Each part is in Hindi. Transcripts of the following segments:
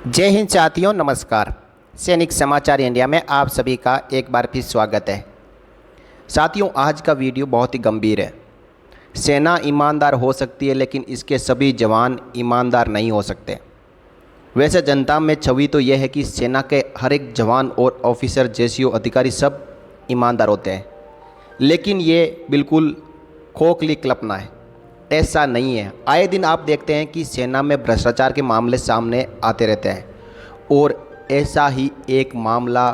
जय हिंद साथियों, नमस्कार। सैनिक समाचार इंडिया में आप सभी का एक बार फिर स्वागत है। साथियों, आज का वीडियो बहुत ही गंभीर है। सेना ईमानदार हो सकती है, लेकिन इसके सभी जवान ईमानदार नहीं हो सकते। वैसे जनता में छवि तो यह है कि सेना के हर एक जवान और ऑफिसर जैसी अधिकारी सब ईमानदार होते हैं, लेकिन ये बिल्कुल खोखली कल्पना है। ऐसा नहीं है। आए दिन आप देखते हैं कि सेना में भ्रष्टाचार के मामले सामने आते रहते हैं, और ऐसा ही एक मामला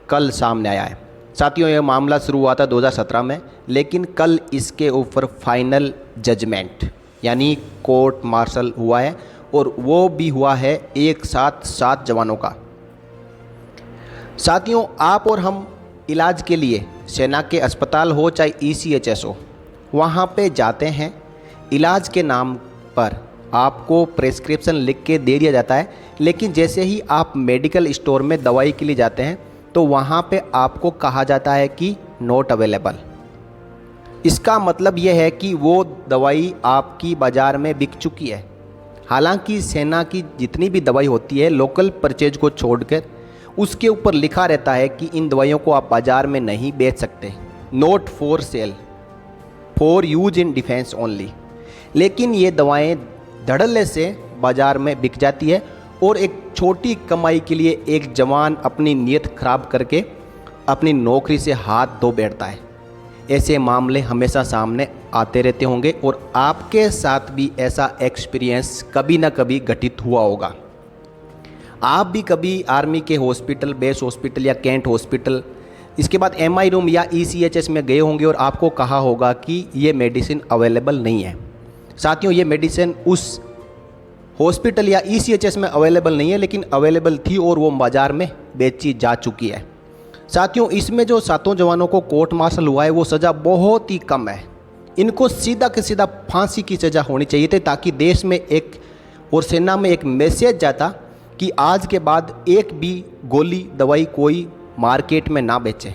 कल सामने आया है। साथियों, यह मामला शुरू हुआ था 2017 में, लेकिन कल इसके ऊपर फाइनल जजमेंट यानी कोर्ट मार्शल हुआ है, और वो भी हुआ है एक साथ 7 जवानों का। साथियों, आप और हम इलाज के लिए सेना के अस्पताल हो चाहे ECHS हो, वहाँ पे जाते हैं। इलाज के नाम पर आपको प्रेस्क्रिप्शन लिख के दे दिया जाता है, लेकिन जैसे ही आप मेडिकल स्टोर में दवाई के लिए जाते हैं तो वहाँ पे आपको कहा जाता है कि नॉट अवेलेबल। इसका मतलब यह है कि वो दवाई आपकी बाज़ार में बिक चुकी है। हालांकि सेना की जितनी भी दवाई होती है, लोकल परचेज को छोड़कर उसके ऊपर लिखा रहता है कि इन दवाइयों को आप बाज़ार में नहीं बेच सकते, not for sale, for use in defence only. लेकिन ये दवाएं धड़ल्ले से बाज़ार में बिक जाती है, और एक छोटी कमाई के लिए एक जवान अपनी नीयत खराब करके अपनी नौकरी से हाथ धो बैठता है। ऐसे मामले हमेशा सामने आते रहते होंगे, और आपके साथ भी ऐसा एक्सपीरियंस कभी ना कभी घटित हुआ होगा। आप भी कभी आर्मी के हॉस्पिटल, बेस हॉस्पिटल या कैंट हॉस्पिटल, इसके बाद MI रूम या ECHS में गए होंगे, और आपको कहा होगा कि ये मेडिसिन अवेलेबल नहीं है। साथियों, ये मेडिसिन उस हॉस्पिटल या ECHS में अवेलेबल नहीं है, लेकिन अवेलेबल थी और वो बाज़ार में बेची जा चुकी है। साथियों, इसमें जो 7 जवानों को कोर्ट मार्शल हुआ है, वो सज़ा बहुत ही कम है। इनको सीधा के सीधा फांसी की सज़ा होनी चाहिए थी, ताकि देश में एक और सेना में एक मैसेज जाता कि आज के बाद एक भी गोली दवाई कोई मार्केट में ना बेचे।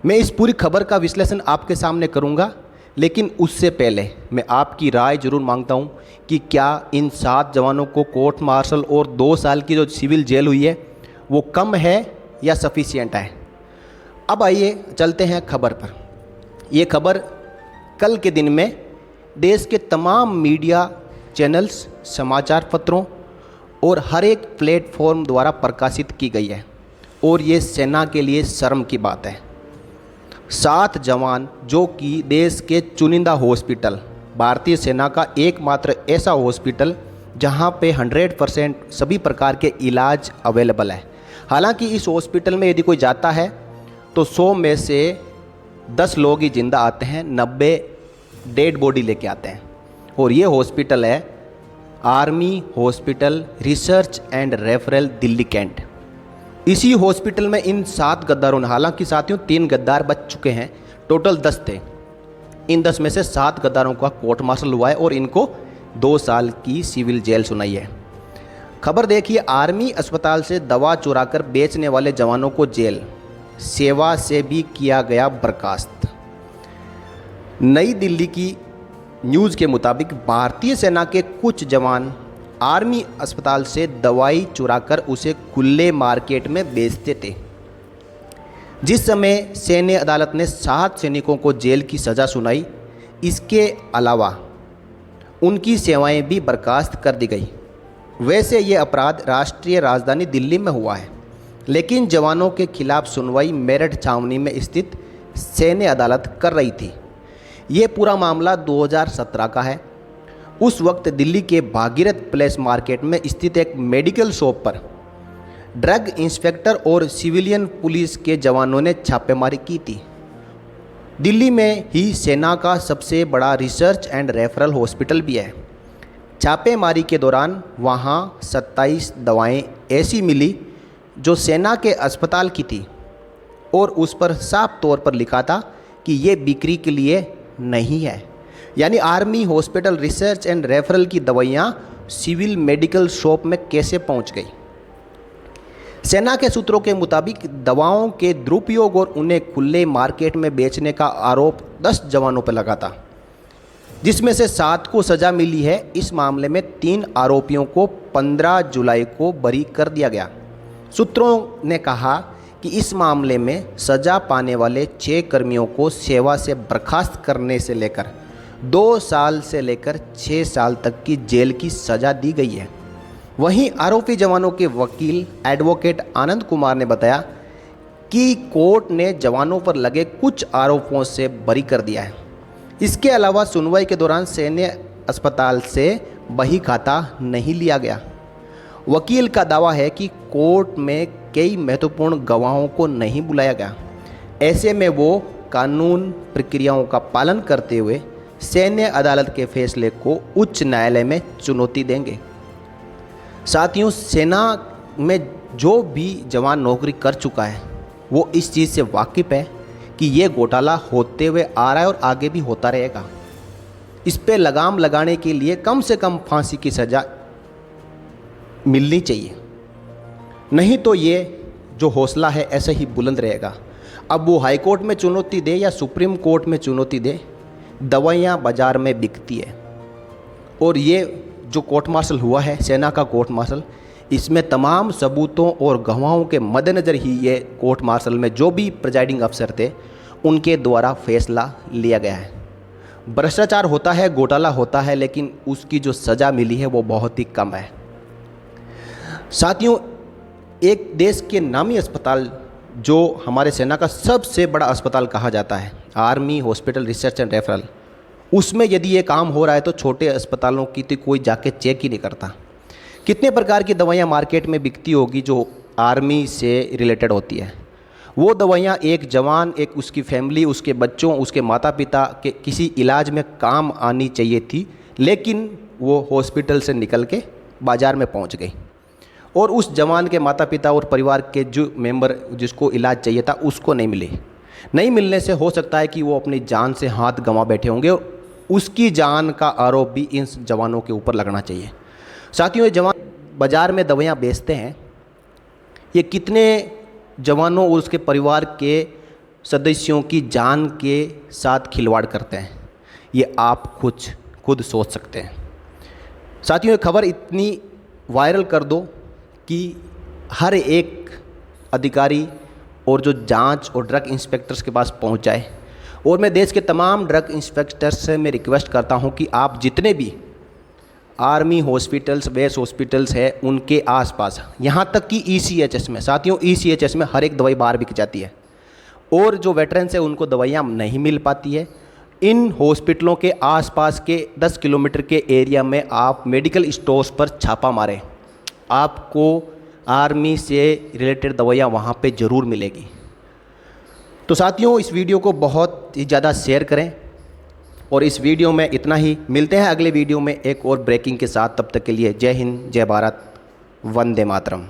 मैं इस पूरी खबर का विश्लेषण आपके सामने करूंगा, लेकिन उससे पहले मैं आपकी राय जरूर मांगता हूं कि क्या इन 7 जवानों को कोर्ट मार्शल और 2 साल की जो सिविल जेल हुई है वो कम है या सफिशिएंट है। अब आइए चलते हैं खबर पर। ये खबर कल के दिन में देश के तमाम मीडिया चैनल्स, समाचार पत्रों और हर एक प्लेटफॉर्म द्वारा प्रकाशित की गई है, और ये सेना के लिए शर्म की बात है। 7 जवान, जो कि देश के चुनिंदा हॉस्पिटल, भारतीय सेना का एकमात्र ऐसा हॉस्पिटल जहां पे 100% सभी प्रकार के इलाज अवेलेबल है। हालांकि इस हॉस्पिटल में यदि कोई जाता है तो 100 में से 10 लोग ही जिंदा आते हैं, 90 डेड बॉडी लेके आते हैं। और ये हॉस्पिटल है army hospital research and referral, Delhi Cantt. इसी हॉस्पिटल में इन 7 गद्दारों ने, हालांकि साथियों 3 गद्दार बच चुके हैं, टोटल 10 थे। इन 10 में से 7 गद्दारों का कोर्ट मार्शल हुआ है, और इनको 2 साल की सिविल जेल सुनाई है। खबर देखिए, आर्मी अस्पताल से दवा चुराकर बेचने वाले जवानों को जेल, सेवा से भी किया गया बर्खास्त। नई दिल्ली की न्यूज़ के मुताबिक भारतीय सेना के कुछ जवान आर्मी अस्पताल से दवाई चुराकर उसे खुले मार्केट में बेचते थे। जिस समय सैन्य अदालत ने 7 सैनिकों को जेल की सज़ा सुनाई, इसके अलावा उनकी सेवाएं भी बर्खास्त कर दी गई। वैसे ये अपराध राष्ट्रीय राजधानी दिल्ली में हुआ है, लेकिन जवानों के खिलाफ सुनवाई मेरठ छावनी में स्थित सैन्य अदालत कर रही थी। ये पूरा मामला 2017 का है। उस वक्त दिल्ली के भागीरथ प्लेस मार्केट में स्थित एक मेडिकल शॉप पर ड्रग इंस्पेक्टर और सिविलियन पुलिस के जवानों ने छापेमारी की थी। दिल्ली में ही सेना का सबसे बड़ा रिसर्च एंड रेफरल हॉस्पिटल भी है। छापेमारी के दौरान वहां 27 दवाएं ऐसी मिली जो सेना के अस्पताल की थी, और उस पर साफ तौर पर लिखा था कि ये बिक्री के लिए नहीं है। यानी army hospital research and referral की दवाइयाँ सिविल मेडिकल शॉप में कैसे पहुंच गई। सेना के सूत्रों के मुताबिक दवाओं के दुरुपयोग और उन्हें खुले मार्केट में बेचने का आरोप 10 जवानों पर लगा था। जिसमें से 7 को सज़ा मिली है। इस मामले में 3 आरोपियों को 15 जुलाई को बरी कर दिया गया। सूत्रों ने कहा कि इस मामले में सज़ा पाने वाले 6 कर्मियों को सेवा से बर्खास्त करने से लेकर 2 साल से लेकर 6 साल तक की जेल की सज़ा दी गई है। वहीं आरोपी जवानों के वकील एडवोकेट आनंद कुमार ने बताया कि कोर्ट ने जवानों पर लगे कुछ आरोपों से बरी कर दिया है। इसके अलावा सुनवाई के दौरान सैन्य अस्पताल से बही खाता नहीं लिया गया। वकील का दावा है कि कोर्ट में कई महत्वपूर्ण गवाहों को नहीं बुलाया गया। ऐसे में वो कानून प्रक्रियाओं का पालन करते हुए सैन्य अदालत के फैसले को उच्च न्यायालय में चुनौती देंगे। साथियों, सेना में जो भी जवान नौकरी कर चुका है वो इस चीज़ से वाकिफ़ है कि ये घोटाला होते हुए आ रहा है और आगे भी होता रहेगा। इस पे लगाम लगाने के लिए कम से कम फांसी की सज़ा मिलनी चाहिए, नहीं तो ये जो हौसला है ऐसे ही बुलंद रहेगा। अब वो हाई कोर्ट में चुनौती दे या सुप्रीम कोर्ट में चुनौती दे, दवाइयाँ बाज़ार में बिकती है। और ये जो कोर्ट मार्शल हुआ है, सेना का कोर्ट मार्शल, इसमें तमाम सबूतों और गवाहों के मद्देनज़र ही ये कोर्ट मार्शल में जो भी प्रिजाइडिंग अफसर थे उनके द्वारा फैसला लिया गया है। भ्रष्टाचार होता है, घोटाला होता है, लेकिन उसकी जो सज़ा मिली है वो बहुत ही कम है। साथियों, एक देश के नामी अस्पताल जो हमारे सेना का सबसे बड़ा अस्पताल कहा जाता है, army hospital research and referral, उसमें यदि ये काम हो रहा है तो छोटे अस्पतालों की तो कोई जाके चेक ही नहीं करता। कितने प्रकार की दवाइयाँ मार्केट में बिकती होगी जो आर्मी से रिलेटेड होती है। वो दवाइयाँ एक जवान, एक उसकी फैमिली, उसके बच्चों, उसके माता पिता के किसी इलाज में काम आनी चाहिए थी, लेकिन वो हॉस्पिटल से निकल के बाज़ार में पहुंच गई और उस जवान के माता पिता और परिवार के जो मेंबर जिसको इलाज चाहिए था उसको नहीं मिले। नहीं मिलने से हो सकता है कि वो अपनी जान से हाथ गंवा बैठे होंगे और उसकी जान का आरोप भी इन जवानों के ऊपर लगना चाहिए। साथियों, ये जवान बाज़ार में दवाइयाँ बेचते हैं, ये कितने जवानों और उसके परिवार के सदस्यों की जान के साथ खिलवाड़ करते हैं, ये आप खुद सोच सकते हैं। साथियों, ये खबर इतनी वायरल कर दो कि हर एक अधिकारी और जो जांच और ड्रग इंस्पेक्टर्स के पास पहुंच जाए। और मैं देश के तमाम ड्रग इंस्पेक्टर्स से मैं रिक्वेस्ट करता हूं कि आप जितने भी आर्मी हॉस्पिटल्स, बेस हॉस्पिटल्स है उनके आसपास, यहाँ तक कि ECHS में, साथियों ECHS में हर एक दवाई बाहर बिक जाती है और जो वेटरन्स है उनको दवाइयाँ नहीं मिल पाती है। इन हॉस्पिटलों के आसपास के 10 किलोमीटर के एरिया में आप मेडिकल स्टोर्स पर छापा मारें, आपको आर्मी से रिलेटेड दवाइयाँ वहाँ पे ज़रूर मिलेगी। तो साथियों, इस वीडियो को बहुत ही ज़्यादा शेयर करें और इस वीडियो में इतना ही। मिलते हैं अगले वीडियो में एक और ब्रेकिंग के साथ। तब तक के लिए जय हिंद, जय भारत, वंदे मातरम।